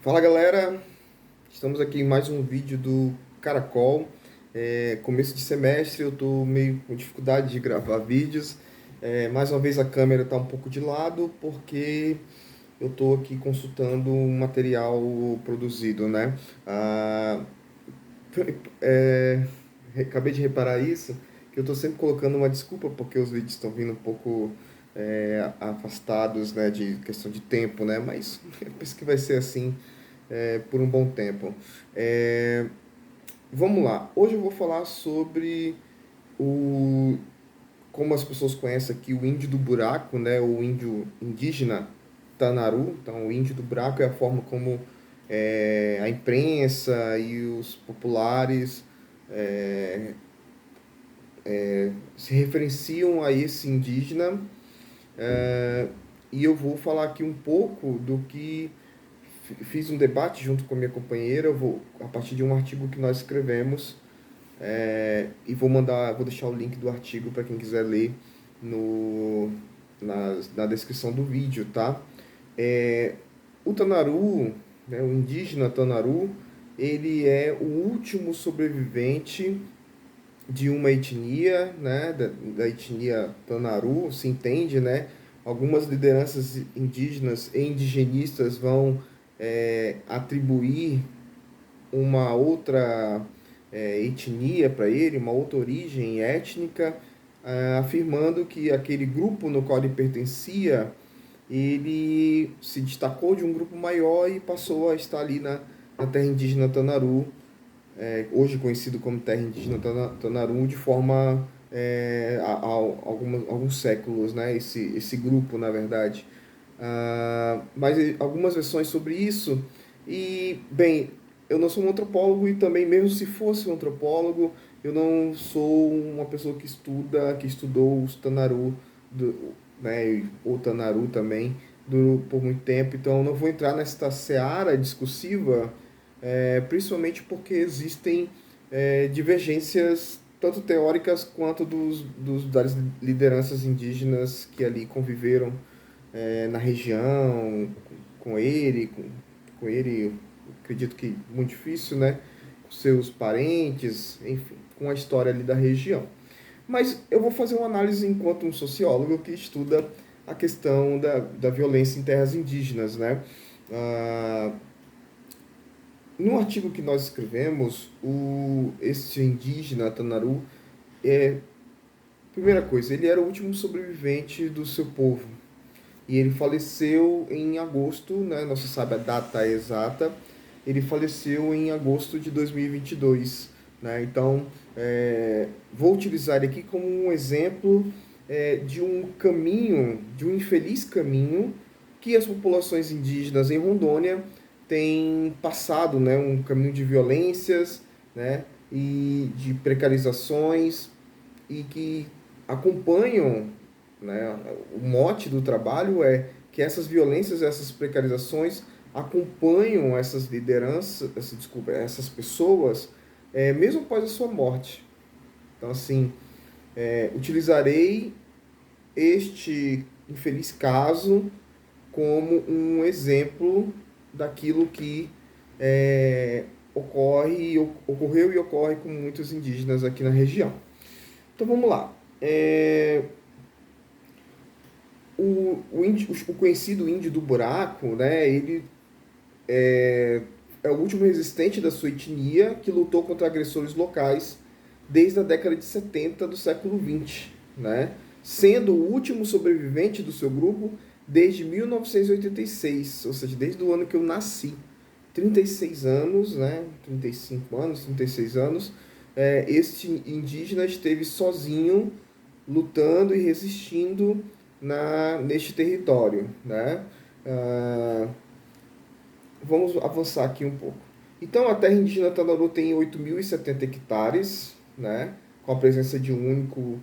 Fala galera, estamos aqui em mais um vídeo do Caracol. Começo de semestre, eu estou meio com dificuldade de gravar vídeos. Mais uma vez a câmera está um pouco de lado porque eu estou aqui consultando um material produzido, né? Ah, é, Acabei de reparar isso, que eu estou sempre colocando uma desculpa porque os vídeos estão vindo um pouco afastados, né, de questão de tempo, né? Mas eu penso que vai ser assim por um bom tempo. É, Vamos lá. Hoje eu vou falar sobre o como as pessoas conhecem aqui o índio do buraco, né? O índio indígena Tanaru. Então, o índio do buraco é a forma como a imprensa e os populares é, se referenciam a esse indígena. é, e eu vou falar aqui um pouco do que fiz um debate junto com a minha companheira, eu vou a partir de um artigo que nós escrevemos, e vou deixar o link do artigo para quem quiser ler no, na descrição do vídeo, tá? É, o Tanaru, né, o indígena Tanaru, ele é o último sobrevivente de uma etnia, né, da etnia Tanaru, se entende, né? Algumas lideranças indígenas e indigenistas vão atribuir uma outra etnia para ele, uma outra origem étnica, afirmando que aquele grupo no qual ele pertencia, ele se destacou de um grupo maior e passou a estar ali na terra indígena Tanaru, hoje conhecido como terra indígena Tanaru, de forma há alguns séculos, né? Esse grupo, na verdade. Mas algumas versões sobre isso. E, bem, eu não sou um antropólogo e também, mesmo se fosse um antropólogo, eu não sou uma pessoa que estudou os Tanaru, né? Ou Tanaru também, por muito tempo. Então, eu não vou entrar nesta seara discursiva principalmente porque existem divergências tanto teóricas quanto das lideranças indígenas que ali conviveram na região com ele, acredito que muito difícil, né? Com seus parentes, enfim, com a história ali da região. Mas eu vou fazer uma análise enquanto um sociólogo que estuda a questão da violência em terras indígenas, né? Ah, No artigo que nós escrevemos, esse indígena Tanaru, primeira coisa, ele era o último sobrevivente do seu povo. E ele faleceu em agosto, né? Não se sabe a data exata. Ele faleceu em agosto de 2022, né? Então, vou utilizar ele aqui como um exemplo de um caminho, de um infeliz caminho que as populações indígenas em Rondônia têm passado, né? Um caminho de violências, né? E de precarizações e que acompanham, né? O mote do trabalho é que essas violências, essas precarizações acompanham essas lideranças, essas pessoas, mesmo após a sua morte. Então, assim, utilizarei este infeliz caso como um exemplo daquilo que ocorreu e ocorre com muitos indígenas aqui na região. Então vamos lá. O conhecido índio do buraco, né? Ele é o último resistente da sua etnia que lutou contra agressores locais desde a década de 70 do século XX, né? Sendo o último sobrevivente do seu grupo desde 1986, ou seja, desde o ano que eu nasci. 36 anos, né? 35 anos, 36 anos. Este indígena esteve sozinho, lutando e resistindo neste território, né? Ah, Vamos avançar aqui um pouco. Então, a terra indígena Tandaru tem 8.070 hectares, né, com a presença de um único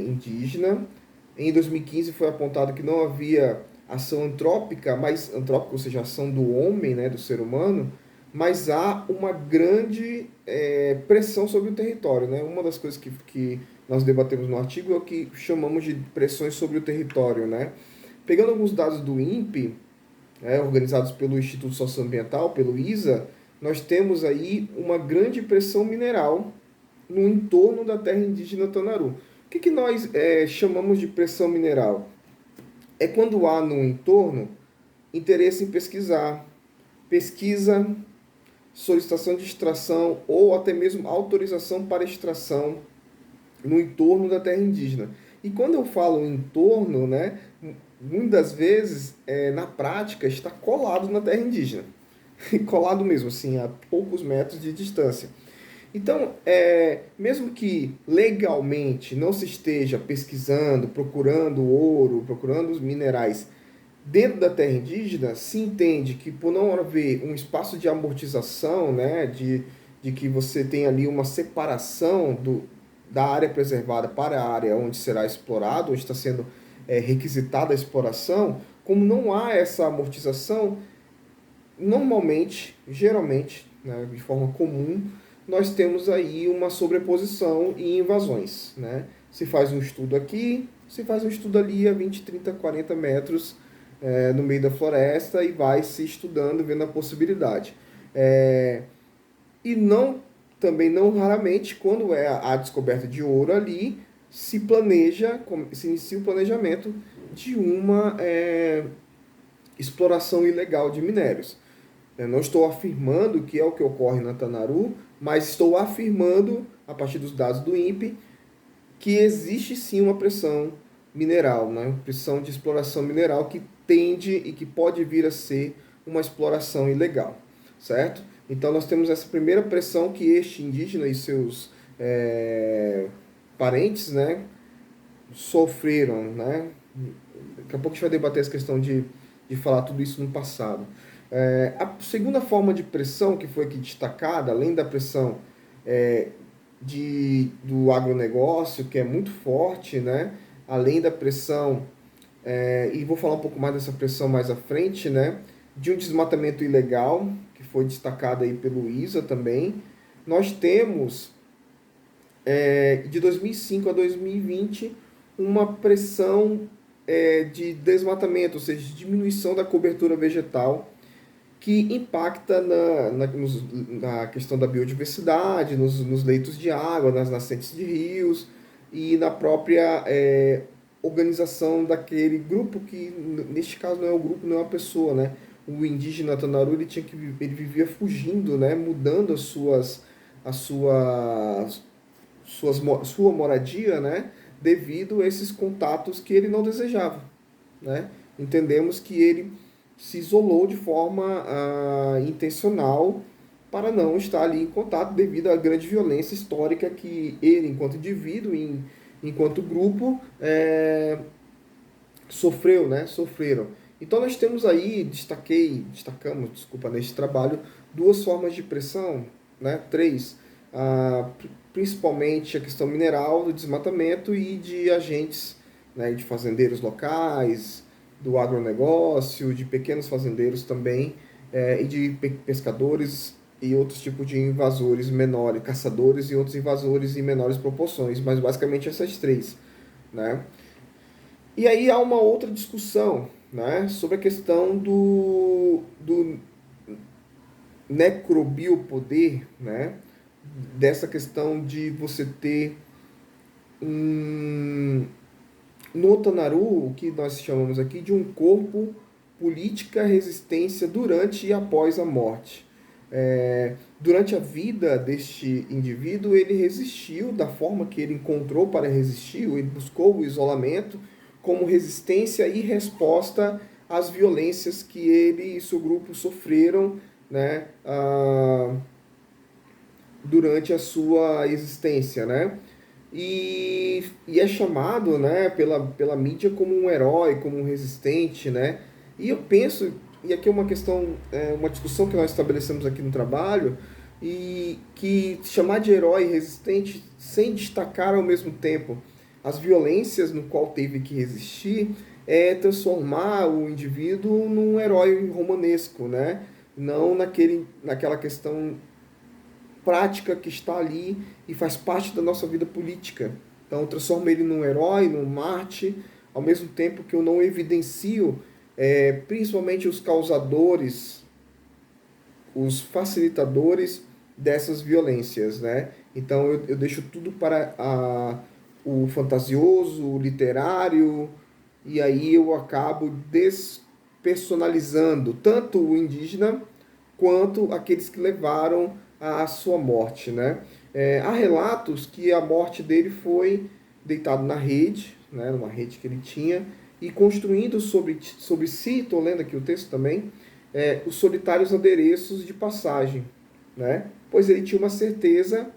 indígena. Em 2015 foi apontado que não havia ação antrópica, mais antrópica, ou seja, ação do homem, né, do ser humano, mas há uma grande pressão sobre o território. Né? Uma das coisas que nós debatemos no artigo é o que chamamos de pressões sobre o território. Né? Pegando alguns dados do INPE, organizados pelo Instituto Socioambiental, pelo ISA, nós temos aí uma grande pressão mineral no entorno da terra indígena Tanaru. O que nós chamamos de pressão mineral? É quando há no entorno interesse em pesquisar, pesquisa, solicitação de extração ou até mesmo autorização para extração no entorno da terra indígena. E quando eu falo entorno, né, muitas vezes, na prática, está colado na terra indígena. Colado mesmo, assim, a poucos metros de distância. Então, mesmo que legalmente não se esteja pesquisando, procurando ouro, procurando os minerais dentro da terra indígena, se entende que por não haver um espaço de amortização, né, de que você tem ali uma separação da área preservada para a área onde será explorado, onde está sendo requisitada a exploração, como não há essa amortização, normalmente, geralmente, né, de forma comum, nós temos aí uma sobreposição e invasões, né? Se faz um estudo aqui, se faz um estudo ali a 20, 30, 40 metros no meio da floresta e vai se estudando, vendo a possibilidade. E não, também não raramente, quando é a descoberta de ouro ali, se inicia o planejamento de uma exploração ilegal de minérios. Eu não estou afirmando que é o que ocorre na Tanaru, mas estou afirmando, a partir dos dados do INPE, que existe sim uma pressão mineral, né? Pressão de exploração mineral que tende e que pode vir a ser uma exploração ilegal, certo? Então nós temos essa primeira pressão que este indígena e seus parentes, né, sofreram, né? Daqui a pouco a gente vai debater essa questão de falar tudo isso no passado. A segunda forma de pressão que foi aqui destacada, além da pressão do agronegócio, que é muito forte, né? Além da pressão, e vou falar um pouco mais dessa pressão mais à frente, né? De um desmatamento ilegal, que foi destacado aí pelo ISA também. Nós temos, de 2005 a 2020, uma pressão de desmatamento, ou seja, de diminuição da cobertura vegetal, que impacta na questão da biodiversidade, nos leitos de água, nas nascentes de rios e na própria organização daquele grupo que, neste caso, não é um grupo, não é uma pessoa, né? O indígena Tanaru, ele vivia fugindo, né? Mudando sua moradia, né? Devido a esses contatos que ele não desejava, né? Entendemos que ele se isolou de forma intencional para não estar ali em contato devido à grande violência histórica que ele, enquanto indivíduo, enquanto grupo, sofreu, né? Sofreram. Então nós temos aí, destacamos, desculpa, neste trabalho, duas formas de pressão, né? Três, principalmente a questão mineral, do desmatamento e de agentes, né? De fazendeiros locais, do agronegócio, de pequenos fazendeiros também, e de pescadores e outros tipos de invasores menores, caçadores e outros invasores em menores proporções, mas basicamente essas três, né? E aí há uma outra discussão, né, sobre a questão do necrobiopoder, né, dessa questão de você ter no Tanaru, o que nós chamamos aqui de um corpo política resistência durante e após a morte. Durante a vida deste indivíduo, ele resistiu da forma que ele encontrou para resistir, ele buscou o isolamento como resistência e resposta às violências que ele e seu grupo sofreram, né, durante a sua existência, né? E é chamado, né, pela mídia como um herói, como um resistente, né? E eu penso, e aqui é uma questão, uma discussão que nós estabelecemos aqui no trabalho, e que chamar de herói resistente sem destacar ao mesmo tempo as violências no qual teve que resistir é transformar o indivíduo num herói romanesco, né? Não naquela questão prática que está ali e faz parte da nossa vida política. Então, transforma ele num herói, num Marte, ao mesmo tempo que eu não evidencio principalmente os causadores, os facilitadores dessas violências, né? Então eu deixo tudo para o fantasioso, o literário, e aí eu acabo despersonalizando tanto o indígena quanto aqueles que levaram à sua morte, né? Há relatos que a morte dele foi deitado na rede, né, numa rede que ele tinha, e construindo sobre si, estou lendo aqui o texto também, os solitários adereços de passagem, né? Pois ele tinha uma certeza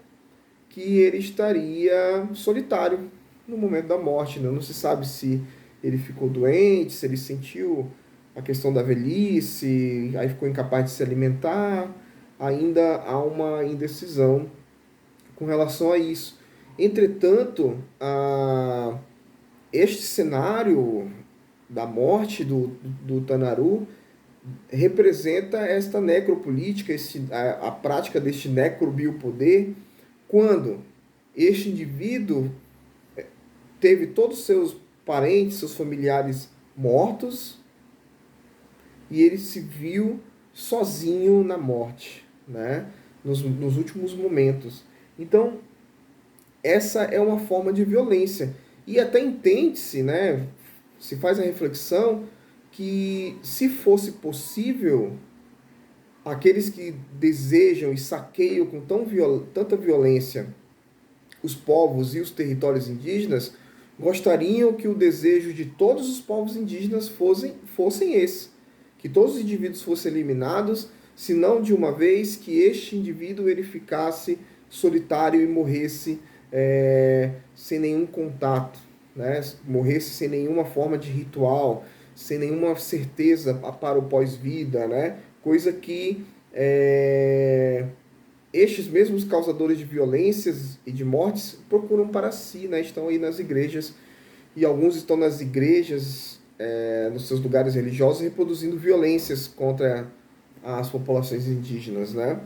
que ele estaria solitário no momento da morte, né? Não se sabe se ele ficou doente, se ele sentiu a questão da velhice, aí ficou incapaz de se alimentar, ainda há uma indecisão com relação a isso. Entretanto, este cenário da morte do Tanaru representa esta necropolítica, a prática deste necrobiopoder, quando este indivíduo teve todos os seus parentes, seus familiares mortos, e ele se viu sozinho na morte, né? Nos últimos momentos. Então, essa é uma forma de violência. E até entende-se, né? Se faz a reflexão que, se fosse possível, aqueles que desejam e saqueiam com tanta violência os povos e os territórios indígenas, gostariam que o desejo de todos os povos indígenas fossem esse, que todos os indivíduos fossem eliminados, se não de uma vez que este indivíduo ele ficasse solitário e morresse sem nenhum contato, né? Morresse sem nenhuma forma de ritual, sem nenhuma certeza para o pós-vida, né? Coisa que estes mesmos causadores de violências e de mortes procuram para si, né? Estão aí nas igrejas, e alguns estão nas igrejas, nos seus lugares religiosos, reproduzindo violências contra as populações indígenas, né?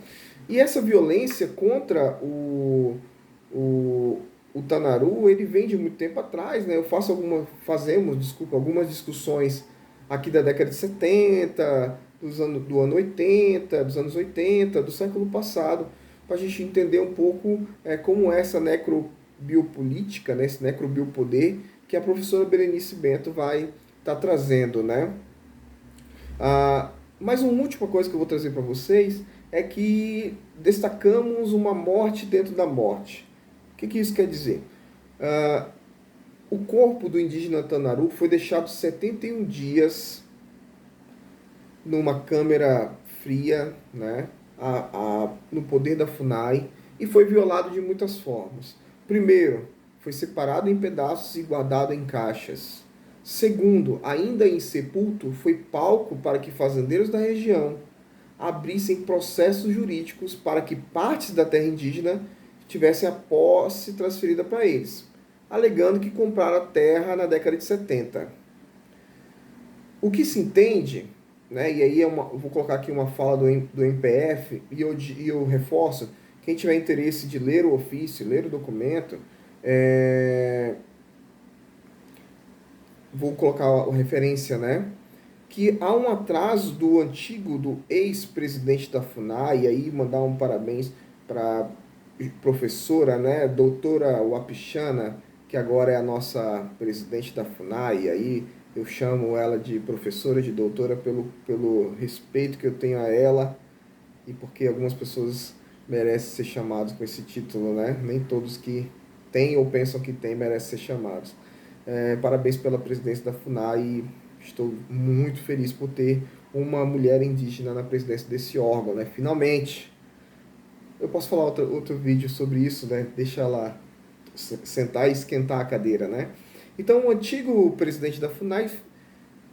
E essa violência contra o Tanaru, ele vem de muito tempo atrás, né? Algumas discussões aqui da década de 70, do ano 80, dos anos 80, do século passado, para a gente entender um pouco como é essa necrobiopolítica, né? Esse necrobiopoder que a professora Berenice Bento vai estar trazendo, né? Mas uma última coisa que eu vou trazer para vocês é que destacamos uma morte dentro da morte. O que isso quer dizer? O corpo do indígena Tanaru foi deixado 71 dias numa câmara fria, né, no poder da FUNAI, e foi violado de muitas formas. Primeiro, foi separado em pedaços e guardado em caixas. Segundo, ainda insepulto, foi palco para que fazendeiros da região abrissem processos jurídicos para que partes da terra indígena tivessem a posse transferida para eles, alegando que compraram a terra na década de 70. O que se entende, né, e aí eu vou colocar aqui uma fala do MPF, e eu reforço, quem tiver interesse de ler o ofício, ler o documento, vou colocar a referência, né, que há um atraso do ex-presidente da FUNAI, e aí mandar um parabéns para professora, né, doutora Wapichana, que agora é a nossa presidente da FUNAI, e aí eu chamo ela de professora, de doutora, pelo respeito que eu tenho a ela, e porque algumas pessoas merecem ser chamadas com esse título, né? Nem todos que têm ou pensam que têm merecem ser chamados. Parabéns pela presidência da FUNAI, e estou muito feliz por ter uma mulher indígena na presidência desse órgão, né? Finalmente! Eu posso falar outro vídeo sobre isso, né? Deixa ela sentar e esquentar a cadeira, né? Então, o antigo presidente da FUNAI,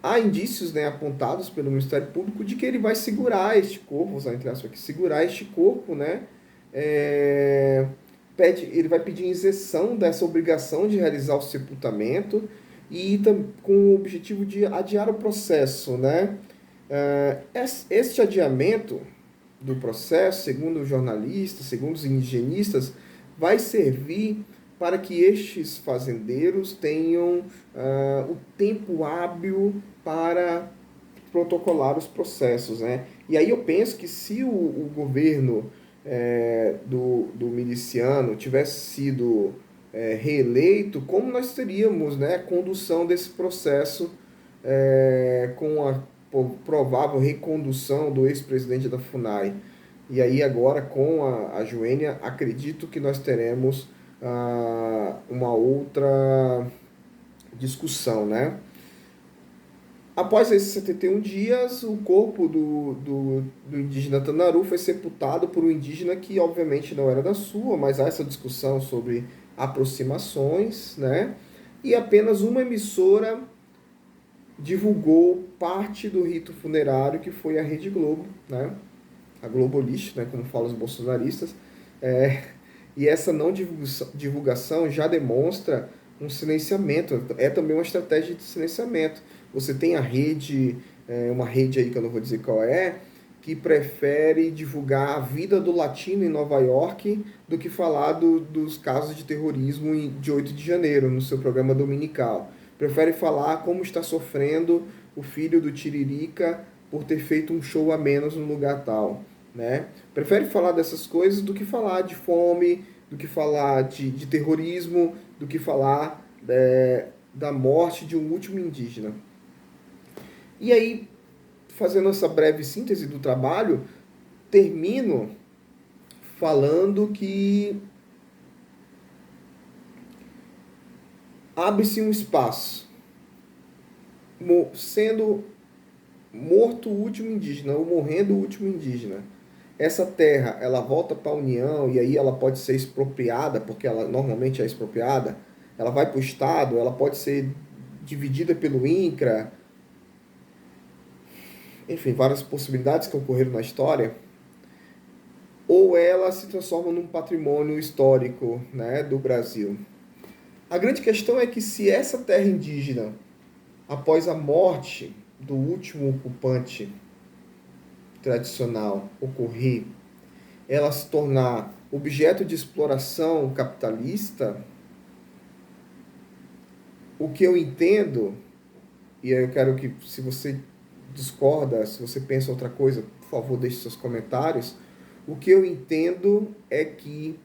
há indícios, né, apontados pelo Ministério Público de que ele vai segurar este corpo, vou usar entre aspas aqui, segurar este corpo, né? Ele vai pedir isenção dessa obrigação de realizar o sepultamento e com o objetivo de adiar o processo, né? Este adiamento do processo, segundo os jornalistas, segundo os indigenistas, vai servir para que estes fazendeiros tenham o tempo hábil para protocolar os processos, né? E aí eu penso que se o governo do miliciano tivesse sido reeleito, como nós teríamos, né, condução desse processo com a provável recondução do ex-presidente da FUNAI. E aí agora com a Joênia, acredito que nós teremos uma outra discussão, né? Após esses 71 dias, o corpo do indígena Tanaru foi sepultado por um indígena que, obviamente, não era da sua, mas há essa discussão sobre aproximações, né? E apenas uma emissora divulgou parte do rito funerário, que foi a Rede Globo, né? A Globolist, né? Como falam os bolsonaristas. E essa não divulgação já demonstra um silenciamento, é também uma estratégia de silenciamento. Você tem a rede, uma rede aí que eu não vou dizer qual é, que prefere divulgar a vida do latino em Nova York do que falar dos casos de terrorismo de 8 de janeiro, no seu programa dominical. Prefere falar como está sofrendo o filho do Tiririca por ter feito um show a menos no lugar tal, né? Prefere falar dessas coisas do que falar de fome, do que falar de terrorismo, do que falar da morte de um último indígena. E aí, fazendo essa breve síntese do trabalho, termino falando que abre-se um espaço, sendo morto o último indígena, ou morrendo o último indígena. Essa terra, ela volta para a União e aí ela pode ser expropriada, porque ela normalmente é expropriada, ela vai para o Estado, ela pode ser dividida pelo INCRA, enfim, várias possibilidades que ocorreram na história, ou ela se transforma num patrimônio histórico, né, do Brasil. A grande questão é que se essa terra indígena, após a morte do último ocupante tradicional ocorrer, ela se tornar objeto de exploração capitalista, o que eu entendo, e aí eu quero que, se você discorda, se você pensa outra coisa, por favor, deixe seus comentários. O que eu entendo é que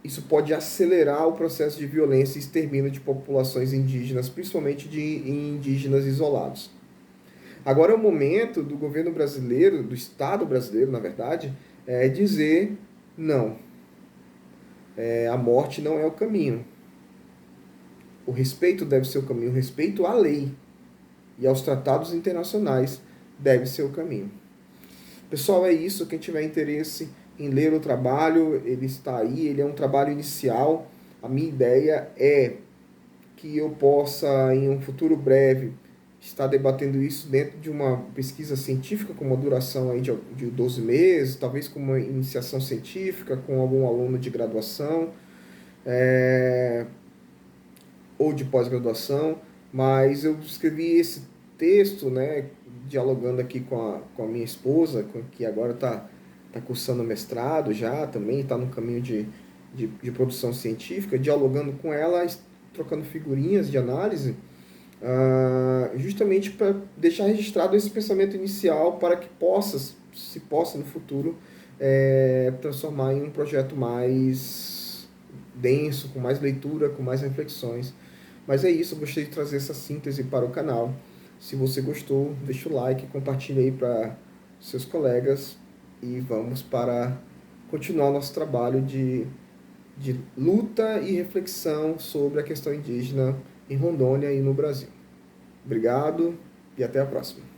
isso pode acelerar o processo de violência e extermínio de populações indígenas, principalmente de indígenas isolados. Agora é o momento do governo brasileiro, do Estado brasileiro, na verdade, dizer não. A morte não é o caminho. O respeito deve ser o caminho. O respeito à lei e aos tratados internacionais deve ser o caminho. Pessoal, é isso. Quem tiver interesse em ler o trabalho, ele está aí. Ele é um trabalho inicial. A minha ideia é que eu possa, em um futuro breve, estar debatendo isso dentro de uma pesquisa científica com uma duração aí de 12 meses, talvez com uma iniciação científica, com algum aluno de graduação ou de pós-graduação, mas eu escrevi esse texto, né, dialogando aqui com a minha esposa, que agora está cursando mestrado já, também está no caminho de produção científica, dialogando com ela, trocando figurinhas de análise, justamente para deixar registrado esse pensamento inicial para que se possa no futuro transformar em um projeto mais denso, com mais leitura, com mais reflexões. Mas é isso, eu gostaria de trazer essa síntese para o canal. Se você gostou, deixa o like, compartilha aí para seus colegas e vamos para continuar nosso trabalho de luta e reflexão sobre a questão indígena em Rondônia e no Brasil. Obrigado e até a próxima.